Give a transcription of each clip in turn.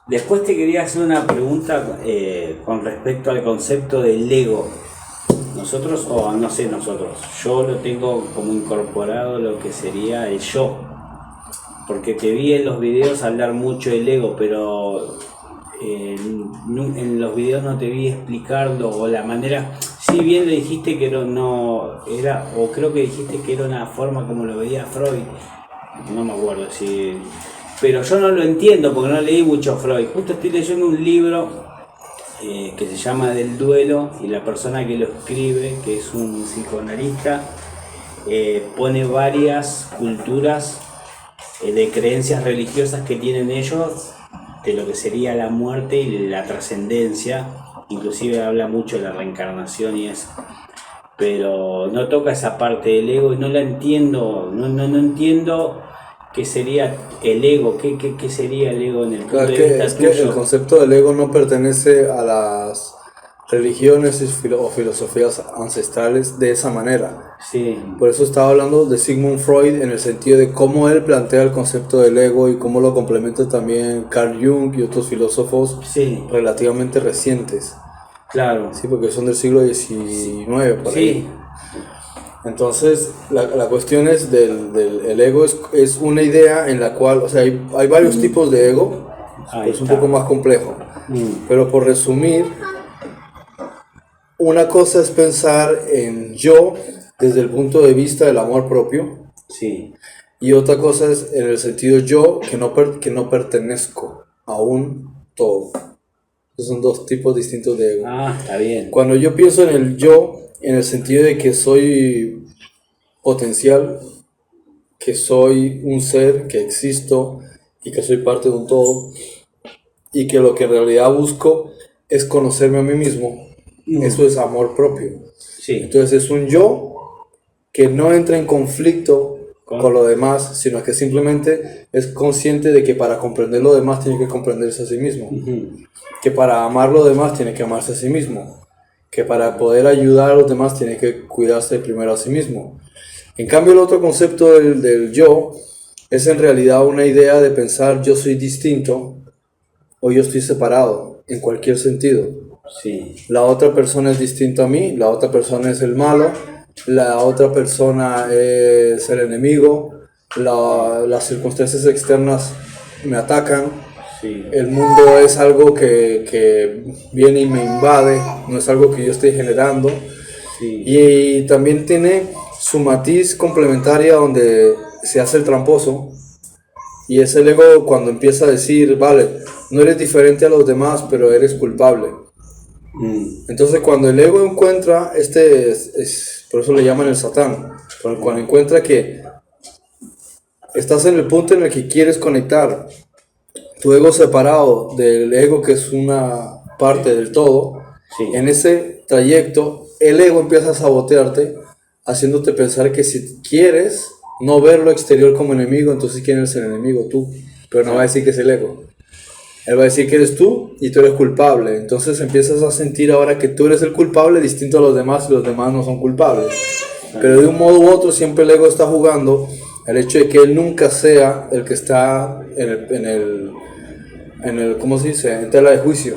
Después te quería hacer una pregunta con respecto al concepto del ego. Nosotros, o no sé nosotros, yo lo tengo como incorporado lo que sería el yo. Porque te vi en los videos hablar mucho del ego, pero en los videos no te vi explicarlo o la manera. Si bien le dijiste que no era, o creo que dijiste que era una forma como lo veía Freud, no me acuerdo si. Pero yo no lo entiendo porque no leí mucho Freud. Justo estoy leyendo un libro que se llama Del duelo y la persona que lo escribe, que es un psicoanalista, pone varias culturas de creencias religiosas que tienen ellos de lo que sería la muerte y la trascendencia. Inclusive habla mucho de la reencarnación y eso, pero no toca esa parte del ego y no la entiendo, no entiendo qué sería el ego, qué sería el ego en el punto Claro, de vista es que el tuyo. concepto del ego no pertenece a las religiones o filosofías ancestrales de esa manera. Sí, Por eso estaba hablando de Sigmund Freud en el sentido de cómo él plantea el concepto del ego y cómo lo complementa también Carl Jung y otros filósofos sí, relativamente recientes. claro, Sí, porque son del siglo XIX por sí, ahí. Entonces, la cuestión es el ego es una idea en la cual, o sea, hay varios tipos de ego, ahí pues un está. poco más complejo. Pero por resumir, una cosa es pensar en yo desde el punto de vista del amor propio, Sí, y otra cosa es en el sentido yo que no pertenezco a un todo. Esos son dos tipos distintos de ego. está bien. Cuando yo pienso en el yo, en el sentido de que soy potencial, que soy un ser, que existo y que soy parte de un todo, y que lo que en realidad busco es conocerme a mí mismo, eso es amor propio. Sí, Entonces es un yo que no entra en conflicto con lo demás, sino que simplemente es consciente de que para comprender lo demás tiene que comprenderse a sí mismo, que para amar lo demás tiene que amarse a sí mismo, que para poder ayudar a los demás tiene que cuidarse primero a sí mismo. En cambio, el otro concepto del yo es en realidad una idea de pensar yo soy distinto o yo estoy separado en cualquier sentido. sí, La otra persona es distinta a mí, la otra persona es el malo, la otra persona es el enemigo, las circunstancias externas me atacan, sí, el mundo es algo que viene y me invade, no es algo que yo estoy generando. sí, Y también tiene su matiz complementaria donde se hace el tramposo. Y es el ego cuando empieza a decir, vale, no eres diferente a los demás, pero eres culpable. Entonces cuando el ego encuentra, por eso le llaman el Satán, cuando encuentra que estás en el punto en el que quieres conectar tu ego separado del ego que es una parte del todo, sí. en ese trayecto el ego empieza a sabotearte, haciéndote pensar que si quieres no ver lo exterior como enemigo, entonces quién es el enemigo, tú, pero no va a decir que es el ego. Él va a decir que eres tú y tú eres culpable. Entonces empiezas a sentir ahora que tú eres el culpable distinto a los demás y los demás no son culpables. Pero de un modo u otro siempre el ego está jugando el hecho de que él nunca sea el que está ¿cómo se dice? En tela de juicio.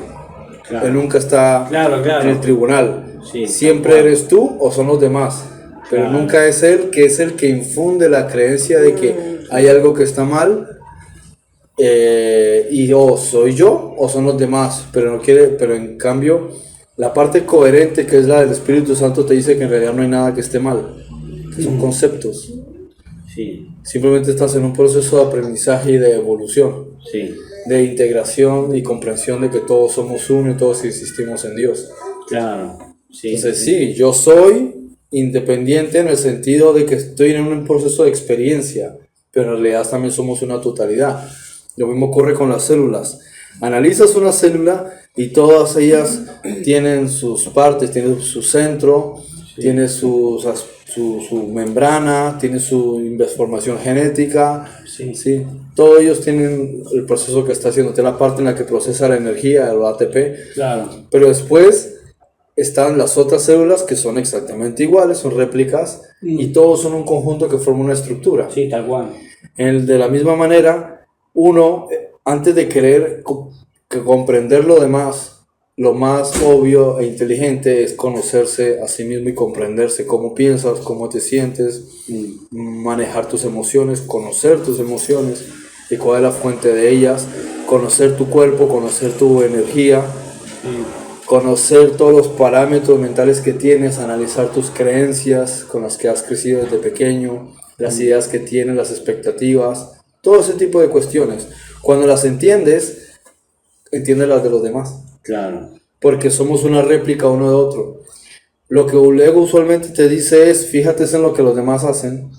Claro. Él nunca está Claro. en el tribunal. Sí, Siempre eres tú o son los demás. Pero Claro. nunca es él, que es el que infunde la creencia de que hay algo que está mal. Y o soy yo o son los demás, pero en cambio la parte coherente que es la del Espíritu Santo te dice que en realidad no hay nada que esté mal, que son conceptos, Sí, simplemente estás en un proceso de aprendizaje y de evolución, sí, de integración y comprensión de que todos somos uno y todos existimos en Dios. claro. Sí, Entonces sí, yo soy independiente en el sentido de que estoy en un proceso de experiencia, pero en realidad también somos una totalidad. Lo mismo ocurre con las células. Analizas una célula y todas ellas tienen sus partes, tienen su centro, tiene su membrana, tiene su formación genética. Sí. Todos ellos tienen el proceso que está haciendo, tiene la parte en la que procesa la energía, el ATP. Claro. Pero después están las otras células que son exactamente iguales, son réplicas, y todos son un conjunto que forma una estructura. Sí, tal cual. De la misma manera, uno, antes de querer que comprender lo demás, lo más obvio e inteligente es conocerse a sí mismo y comprenderse cómo piensas, cómo te sientes, manejar tus emociones, conocer tus emociones y cuál es la fuente de ellas, conocer tu cuerpo, conocer tu energía, conocer todos los parámetros mentales que tienes, analizar tus creencias con las que has crecido desde pequeño, las ideas que tienes, las expectativas, todo ese tipo de cuestiones. Cuando las entiendes, entiendes las de los demás. Claro. Porque somos una réplica uno de otro. Lo que un ego usualmente te dice es, fíjate en lo que los demás hacen,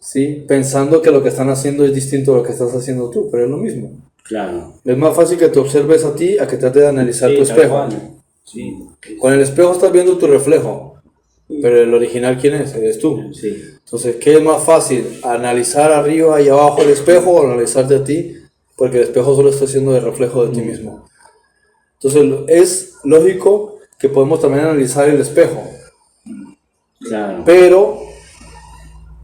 ¿sí? Pensando que lo que están haciendo es distinto a lo que estás haciendo tú, pero es lo mismo. Claro. Es más fácil que te observes a ti a que trates de analizar tu espejo. Sí. Con el espejo estás viendo tu reflejo, pero el original, ¿quién es? Eres tú. Sí. Entonces, ¿qué es más fácil? ¿Analizar arriba y abajo el espejo o analizarte a ti? Porque el espejo solo está haciendo el reflejo de ti mismo. Entonces, es lógico que podemos también analizar el espejo. Claro. Pero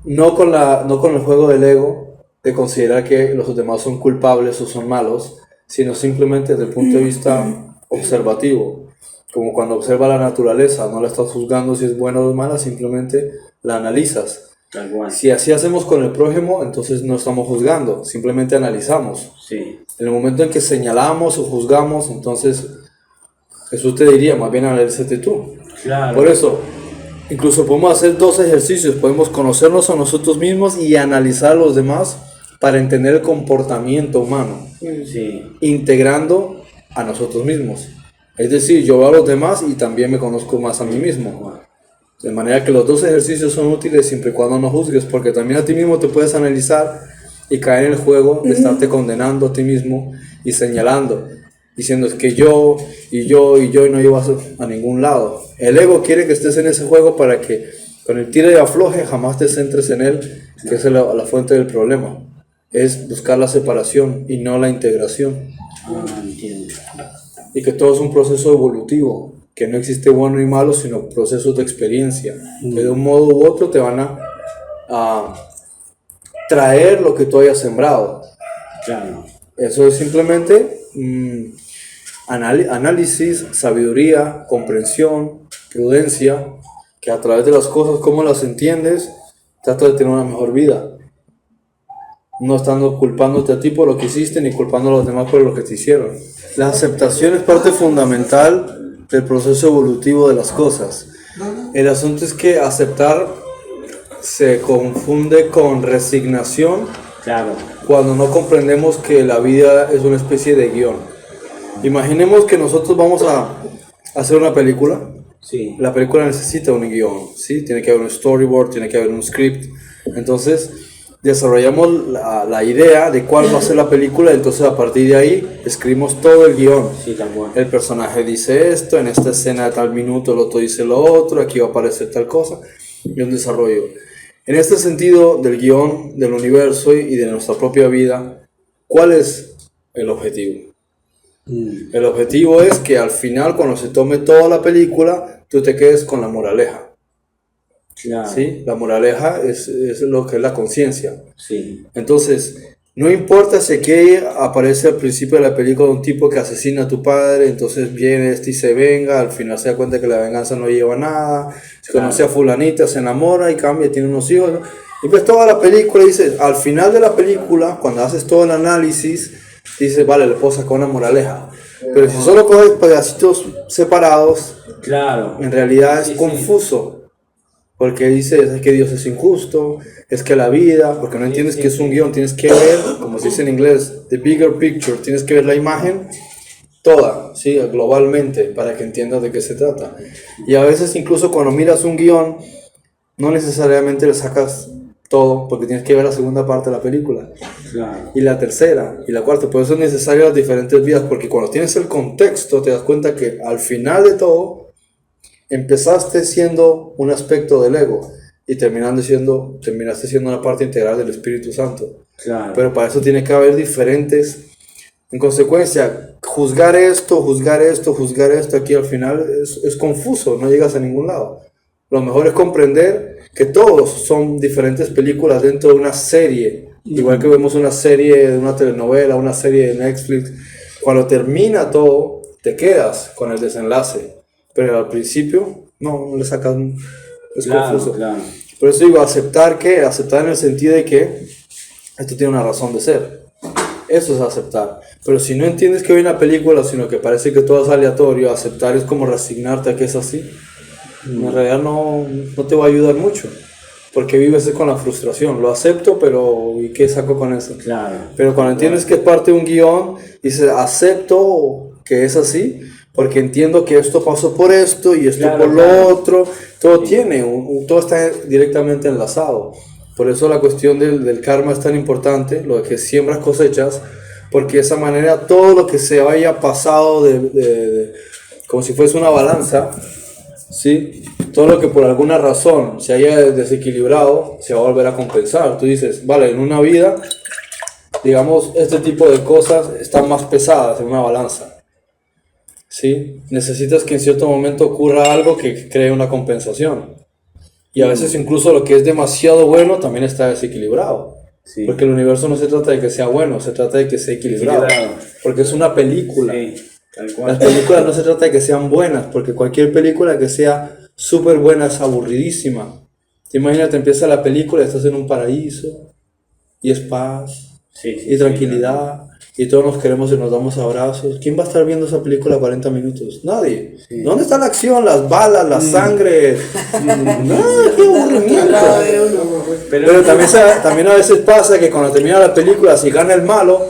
no con el juego del ego de considerar que los demás son culpables o son malos, sino simplemente desde el punto de vista observativo. Como cuando observa la naturaleza, no la estás juzgando si es buena o mala, simplemente la analizas. Tal cual. Si así hacemos con el prójimo, entonces no estamos juzgando, simplemente analizamos. Sí. En el momento en que señalamos o juzgamos, entonces Jesús te diría, más bien analízate tú. Claro. Por eso, incluso podemos hacer dos ejercicios, podemos conocernos a nosotros mismos y analizar a los demás para entender el comportamiento humano, Sí. integrando a nosotros mismos. Es decir, yo veo a los demás y también me conozco más a mí mismo. De manera que los dos ejercicios son útiles siempre y cuando no juzgues, porque también a ti mismo te puedes analizar y caer en el juego de estarte condenando a ti mismo y señalando, diciendo es que yo y no llevas a ningún lado. El ego quiere que estés en ese juego para que con el tire y afloje jamás te centres en él, que es la fuente del problema. Es buscar la separación y no la integración. Entiendo. Y que todo es un proceso evolutivo, que no existe bueno y malo, sino procesos de experiencia, que de un modo u otro te van a traer lo que tú hayas sembrado. Claro. Eso es simplemente análisis, sabiduría, comprensión, prudencia, que a través de las cosas, como las entiendes, trata de tener una mejor vida. No estando culpándote a ti por lo que hiciste, ni culpando a los demás por lo que te hicieron. La aceptación es parte fundamental del proceso evolutivo de las cosas. El asunto es que aceptar se confunde con resignación. Claro. Cuando no comprendemos que la vida es una especie de guión. Imaginemos que nosotros vamos a hacer una película. Sí. La película necesita un guión, ¿sí? Tiene que haber un storyboard, tiene que haber un script. Entonces desarrollamos la idea de cuál va a ser la película, entonces a partir de ahí escribimos todo el guión. Sí, tal cual. El personaje dice esto, en esta escena de tal minuto el otro dice lo otro, aquí va a aparecer tal cosa, y un desarrollo. En este sentido del guión, del universo y de nuestra propia vida, ¿cuál es el objetivo? El objetivo es que al final, cuando se tome toda la película, tú te quedes con la moraleja. Claro. ¿Sí? La moraleja es lo que es la conciencia. Sí. Entonces, no importa si aquí aparece al principio de la película un tipo que asesina a tu padre, entonces viene este y se venga, al final se da cuenta que la venganza no lleva a nada, se conoce a fulanita, se enamora y cambia, tiene unos hijos, ¿no? Y pues toda la película dice, al final de la película, cuando haces todo el análisis, dices, vale, le puedo sacar una moraleja. Pero si solo coges pedacitos separados, Claro. en realidad es Sí, sí. confuso. Porque dices, es que Dios es injusto, es que la vida, porque no entiendes que es un guión, tienes que ver, como se dice en inglés, the bigger picture, tienes que ver la imagen toda, ¿sí? Globalmente, para que entiendas de qué se trata. Y a veces incluso cuando miras un guión, no necesariamente le sacas todo, porque tienes que ver la segunda parte de la película, Claro. y la tercera, y la cuarta. Por eso es necesario las diferentes vías, porque cuando tienes el contexto, te das cuenta que al final de todo, empezaste siendo un aspecto del ego y terminaste siendo una parte integral del Espíritu Santo. Claro. Pero para eso tiene que haber diferentes. En consecuencia, juzgar esto, aquí al final es confuso, no llegas a ningún lado. Lo mejor es comprender que todos son diferentes películas dentro de una serie. Igual que vemos una serie de una telenovela, una serie de Netflix, Cuando termina todo, te quedas con el desenlace, pero al principio no le sacas, es confuso. Claro. Por eso digo, aceptar en el sentido de que esto tiene una razón de ser. Eso es aceptar. Pero si no entiendes que hay una película, sino que parece que todo es aleatorio, aceptar es como resignarte a que es así. En realidad no te va a ayudar mucho. Porque vives con la frustración. Lo acepto, pero ¿y qué saco con eso? Claro. Pero cuando entiendes que es parte de un guión, dices, acepto que es así, porque entiendo que esto pasó por esto y esto por lo otro. Todo todo está directamente enlazado. Por eso la cuestión del karma es tan importante, lo de que siembras cosechas, porque de esa manera todo lo que se haya pasado como si fuese una balanza, ¿sí? Todo lo que por alguna razón se haya desequilibrado se va a volver a compensar. Tú dices, vale, en una vida, digamos, este tipo de cosas están más pesadas en una balanza, ¿sí? Necesitas que en cierto momento ocurra algo que cree una compensación. Y a veces incluso lo que es demasiado bueno también está desequilibrado. Sí. Porque el universo no se trata de que sea bueno, se trata de que sea equilibrado. Porque es una película. Sí, tal cual. Las películas no se trata de que sean buenas, porque cualquier película que sea súper buena es aburridísima. Te imaginas, te empieza la película, estás en un paraíso, y es paz, y tranquilidad, y todos nos queremos y nos damos abrazos. ¿Quién va a estar viendo esa película 40 minutos? Nadie. Sí. ¿Dónde está la acción, las balas, la sangre? No, qué aburrimiento. Pero también a veces pasa que cuando termina la película, si gana el malo,